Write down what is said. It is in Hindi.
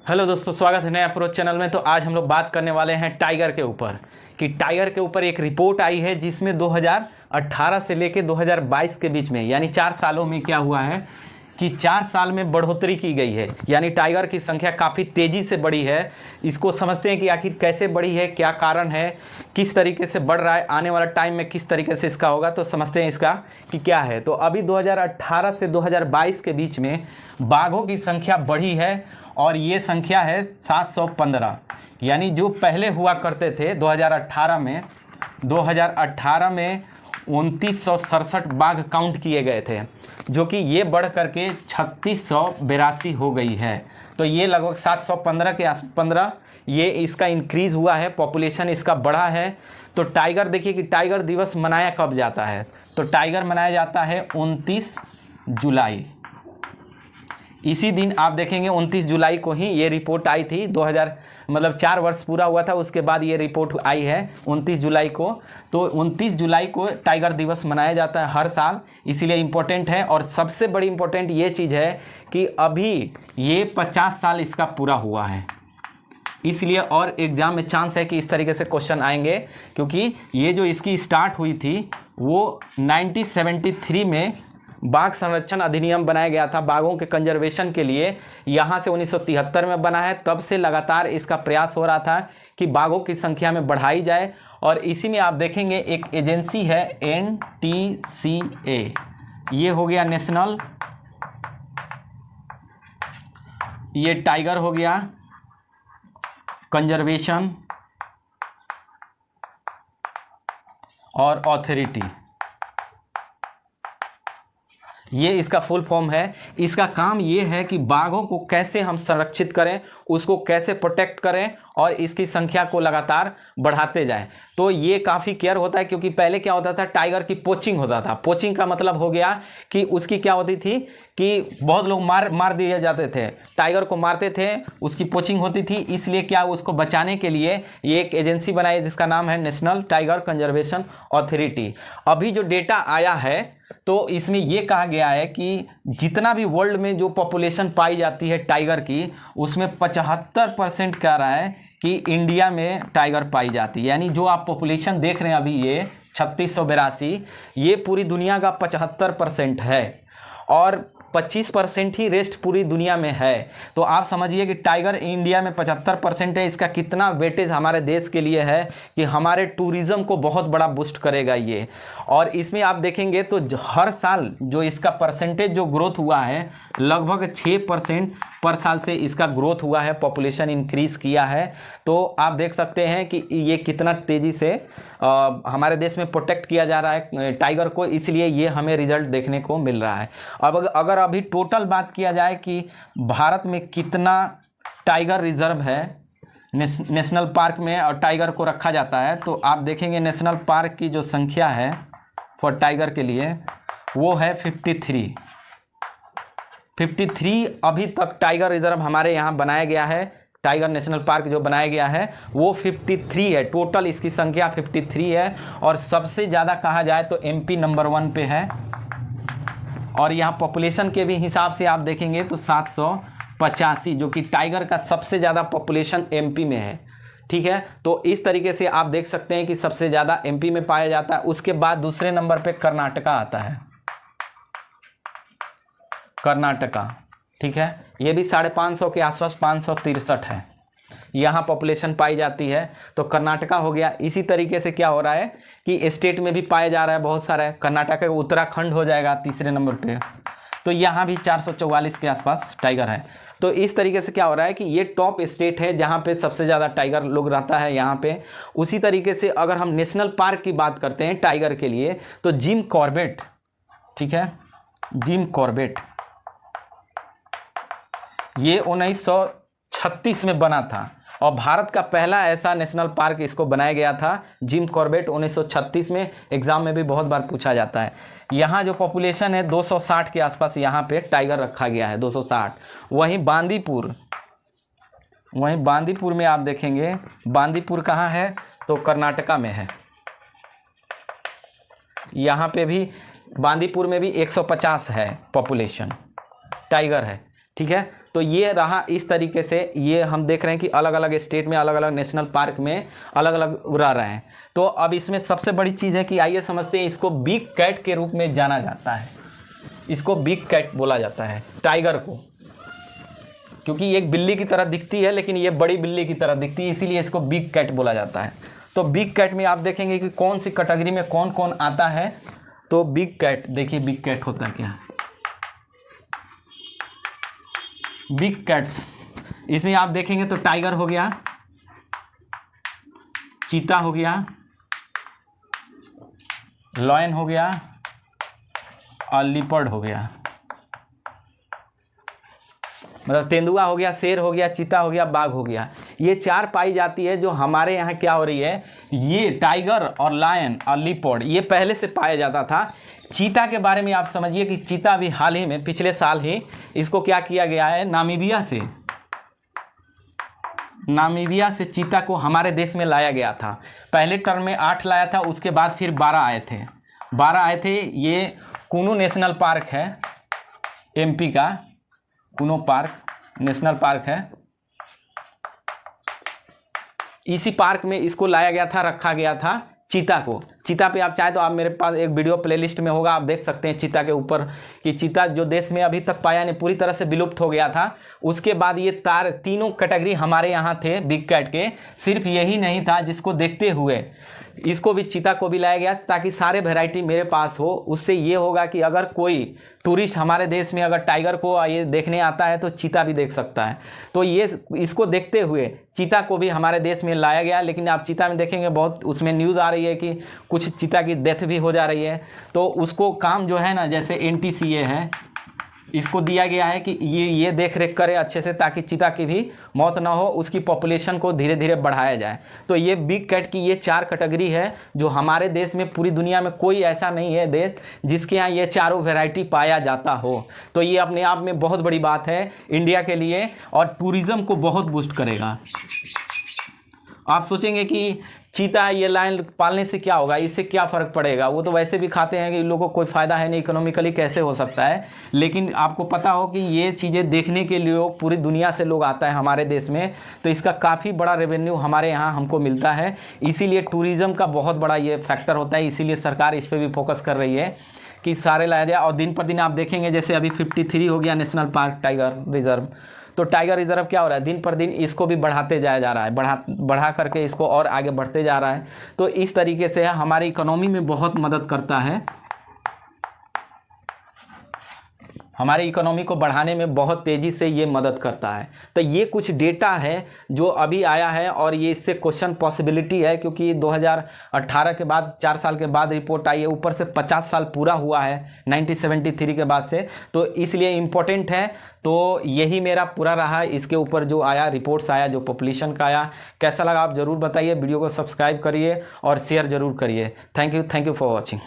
हेलो दोस्तों, स्वागत है नया अप्रोच चैनल में। तो आज हम लोग बात करने वाले हैं टाइगर के ऊपर कि टाइगर के ऊपर एक रिपोर्ट आई है जिसमें 2018 से लेके 2022 के बीच में यानी 4 सालों में क्या हुआ है कि 4 साल में बढ़ोतरी की गई है। यानी टाइगर की संख्या काफ़ी तेज़ी से बढ़ी है। इसको समझते हैं कि आखिर कैसे बढ़ी है, क्या कारण है, किस तरीके से बढ़ रहा है, आने वाला टाइम में किस तरीके से इसका होगा। तो समझते हैं इसका कि क्या है। तो अभी 2018 से 2022 के बीच में बाघों की संख्या बढ़ी है और ये संख्या है 715। यानी जो पहले हुआ करते थे 2018 में 2967 बाघ काउंट किए गए थे, जो कि ये बढ़ करके 3682 हो गई है। तो ये लगभग 715 के 15 ये इसका इंक्रीज़ हुआ है, पॉपुलेशन इसका बढ़ा है। तो टाइगर देखिए कि टाइगर दिवस मनाया कब जाता है। तो टाइगर मनाया जाता है 29 जुलाई। इसी दिन आप देखेंगे 29 जुलाई को ही ये रिपोर्ट आई थी। 4 वर्ष पूरा हुआ था, उसके बाद ये रिपोर्ट आई है 29 जुलाई को। तो 29 जुलाई को टाइगर दिवस मनाया जाता है हर साल, इसीलिए इम्पोर्टेंट है। और सबसे बड़ी इम्पोर्टेंट ये चीज़ है कि अभी ये 50 साल इसका पूरा हुआ है, इसलिए और एग्ज़ाम में चांस है कि इस तरीके से क्वेश्चन आएंगे, क्योंकि ये जो इसकी स्टार्ट हुई थी वो 1973 में बाघ संरक्षण अधिनियम बनाया गया था बाघों के कंजर्वेशन के लिए। यहाँ से 1973 में बना है। तब से लगातार इसका प्रयास हो रहा था कि बाघों की संख्या में बढ़ाई जाए। और इसी में आप देखेंगे एक एजेंसी है NTCA, ये हो गया नेशनल, ये टाइगर हो गया कंजर्वेशन और अथॉरिटी, ये इसका फुल फॉर्म है। इसका काम ये है कि बाघों को कैसे हम संरक्षित करें, उसको कैसे प्रोटेक्ट करें और इसकी संख्या को लगातार बढ़ाते जाएं। तो ये काफ़ी केयर होता है, क्योंकि पहले क्या होता था, टाइगर की पोचिंग होता था। पोचिंग का मतलब हो गया कि उसकी क्या होती थी कि बहुत लोग मार दिए जाते थे, टाइगर को मारते थे, उसकी पोचिंग होती थी। इसलिए क्या उसको बचाने के लिए ये एक एजेंसी बनाई जिसका नाम है नेशनल टाइगर कंजर्वेशन अथॉरिटी। अभी जो डेटा आया है तो इसमें ये कहा गया है कि जितना भी वर्ल्ड में जो पॉपुलेशन पाई जाती है टाइगर की, उसमें 75% कह रहा है कि इंडिया में टाइगर पाई जाती है। यानी जो आप पॉपुलेशन देख रहे हैं अभी ये 3682, ये पूरी दुनिया का 75% है और 25% ही रेस्ट पूरी दुनिया में है। तो आप समझिए कि टाइगर इंडिया में 75% है। इसका कितना वेटेज हमारे देश के लिए है कि हमारे टूरिज़्म को बहुत बड़ा बूस्ट करेगा ये। और इसमें आप देखेंगे तो हर साल जो इसका परसेंटेज जो ग्रोथ हुआ है, लगभग 6% पर साल से इसका ग्रोथ हुआ है, पॉपुलेशन इंक्रीज़ किया है। तो आप देख सकते हैं कि ये कितना तेज़ी से हमारे देश में प्रोटेक्ट किया जा रहा है टाइगर को, इसलिए ये हमें रिजल्ट देखने को मिल रहा है। अब अगर अभी टोटल बात किया जाए कि भारत में कितना टाइगर रिजर्व है नेशनल पार्क में और टाइगर को रखा जाता है, तो आप देखेंगे नेशनल पार्क की जो संख्या है फॉर टाइगर के लिए वो है 53 अभी तक टाइगर रिजर्व हमारे यहाँ बनाया गया है। टाइगर नेशनल पार्क जो बनाया गया है वो 53 है, टोटल इसकी संख्या 53 है। और सबसे ज़्यादा कहा जाए तो MP नंबर 1 पे है। और यहाँ पॉपुलेशन के भी हिसाब से आप देखेंगे तो 785, जो कि टाइगर का सबसे ज़्यादा पॉपुलेशन MP में है। ठीक है, तो इस तरीके से आप देख सकते हैं कि सबसे ज़्यादा MP में पाया जाता है। उसके बाद दूसरे नंबर पे कर्नाटका आता है, कर्नाटका। ठीक है, ये भी 550 के आसपास 563 है, यहाँ पॉपुलेशन पाई जाती है। तो कर्नाटका हो गया। इसी तरीके से क्या हो रहा है कि स्टेट में भी पाया जा रहा है बहुत सारा है। कर्नाटका उत्तराखंड हो जाएगा तीसरे नंबर पे, तो यहाँ भी 444 के आसपास टाइगर है। तो इस तरीके से क्या हो रहा है कि ये टॉप स्टेट है जहाँ पे सबसे ज़्यादा टाइगर लोग रहता है यहाँ पे। उसी तरीके से अगर हम नेशनल पार्क की बात करते हैं टाइगर के लिए, तो जिम कॉर्बेट, ठीक है, जिम कॉर्बेट ये 1936 में बना था और भारत का पहला ऐसा नेशनल पार्क इसको बनाया गया था, जिम कॉर्बेट 1936 में। एग्जाम में भी बहुत बार पूछा जाता है। यहाँ जो पॉपुलेशन है 260 के आसपास यहाँ पे टाइगर रखा गया है, 260। वहीं बांदीपुर में आप देखेंगे, बांदीपुर कहाँ है तो कर्नाटका में है। यहाँ पे भी बांदीपुर में भी 150 है पॉपुलेशन, टाइगर है। ठीक है, तो ये रहा इस तरीके से, ये हम देख रहे हैं कि अलग अलग स्टेट में अलग अलग नेशनल पार्क में अलग अलग रह रहे हैं। तो अब इसमें सबसे बड़ी चीज़ है कि आइए समझते हैं, इसको बिग कैट के रूप में जाना जाता है। इसको बिग कैट बोला जाता है टाइगर को, क्योंकि ये एक बिल्ली की तरह दिखती है लेकिन ये बड़ी बिल्ली की तरह दिखती है, इसीलिए इसको बिग कैट बोला जाता है। तो बिग कैट में आप देखेंगे कि कौन सी कैटेगरी में कौन कौन आता है। तो बिग कैट, देखिए बिग कैट होता क्या है। बिग कैट्स, इसमें आप देखेंगे तो टाइगर हो गया, चीता हो गया, लॉयन हो गया और लिपर्ड हो गया, मतलब तेंदुआ हो गया, शेर हो गया, चीता हो गया, बाघ हो गया। ये 4 पाई जाती है जो हमारे यहाँ क्या हो रही है, ये टाइगर और लायन और लिपर्ड ये पहले से पाया जाता था। चीता के बारे में आप समझिए कि चीता भी हाल ही में पिछले साल ही इसको क्या किया गया है, नामीबिया से चीता को हमारे देश में लाया गया था। पहले टर्म में 8 लाया था, उसके बाद फिर 12 आए थे। ये कुनू नेशनल पार्क है, एमपी का कुनो पार्क नेशनल पार्क है। इसी पार्क में इसको लाया गया था, रखा गया था चीता को। चीता पे आप चाहे तो आप मेरे पास एक वीडियो प्लेलिस्ट में होगा, आप देख सकते हैं चीता के ऊपर कि चीता जो देश में अभी तक पाया नहीं, पूरी तरह से विलुप्त हो गया था। उसके बाद ये तीनों कैटेगरी हमारे यहाँ थे बिग कैट के। सिर्फ यही नहीं था, जिसको देखते हुए इसको भी, चीता को भी लाया गया ताकि सारे वैरायटी मेरे पास हो। उससे ये होगा कि अगर कोई टूरिस्ट हमारे देश में अगर टाइगर को ये देखने आता है तो चीता भी देख सकता है। तो ये इसको देखते हुए चीता को भी हमारे देश में लाया गया। लेकिन आप चीता में देखेंगे बहुत उसमें न्यूज़ आ रही है कि कुछ चीता की डेथ भी हो जा रही है। तो उसको काम जो है ना, जैसे NTCA है, इसको दिया गया है कि ये देख रेख करे अच्छे से ताकि चीता की भी मौत ना हो, उसकी पॉपुलेशन को धीरे धीरे बढ़ाया जाए। तो ये बिग कैट की ये 4 कैटेगरी है जो हमारे देश में, पूरी दुनिया में कोई ऐसा नहीं है देश जिसके यहाँ ये चारों वैरायटी पाया जाता हो। तो ये अपने आप में बहुत बड़ी बात है इंडिया के लिए और टूरिज़्म को बहुत बूस्ट करेगा। आप सोचेंगे कि चीता ये लायन पालने से क्या होगा, इससे क्या फ़र्क पड़ेगा, वो तो वैसे भी खाते हैं कि इन लोगों को कोई फ़ायदा है नहीं, इकोनॉमिकली कैसे हो सकता है। लेकिन आपको पता हो कि ये चीज़ें देखने के लिए पूरी दुनिया से लोग आता है हमारे देश में, तो इसका काफ़ी बड़ा रेवेन्यू हमारे यहाँ हमको मिलता है। इसीलिए टूरिज़्म का बहुत बड़ा ये फैक्टर होता है। इसीलिए सरकार इस पर भी फोकस कर रही है कि सारे लाया जाए। और दिन पर दिन आप देखेंगे जैसे अभी 53 हो गया नेशनल पार्क टाइगर रिजर्व, तो टाइगर रिजर्व क्या हो रहा है, दिन पर दिन इसको भी बढ़ाते जाया जा रहा है, बढ़ा करके इसको और आगे बढ़ते जा रहा है। तो इस तरीके से हमारी इकोनॉमी में बहुत मदद करता है, हमारी इकोनॉमी को बढ़ाने में बहुत तेज़ी से ये मदद करता है। तो ये कुछ डेटा है जो अभी आया है और ये इससे क्वेश्चन पॉसिबिलिटी है, क्योंकि 2018 के बाद 4 साल के बाद रिपोर्ट आई है, ऊपर से 50 साल पूरा हुआ है 1973 के बाद से, तो इसलिए इम्पोर्टेंट है। तो यही मेरा पूरा रहा इसके ऊपर जो आया रिपोर्ट्स आया, जो पॉपुलेशन का आया। कैसा लगा आप ज़रूर बताइए, वीडियो को सब्सक्राइब करिए और शेयर ज़रूर करिए। Thank you for watching.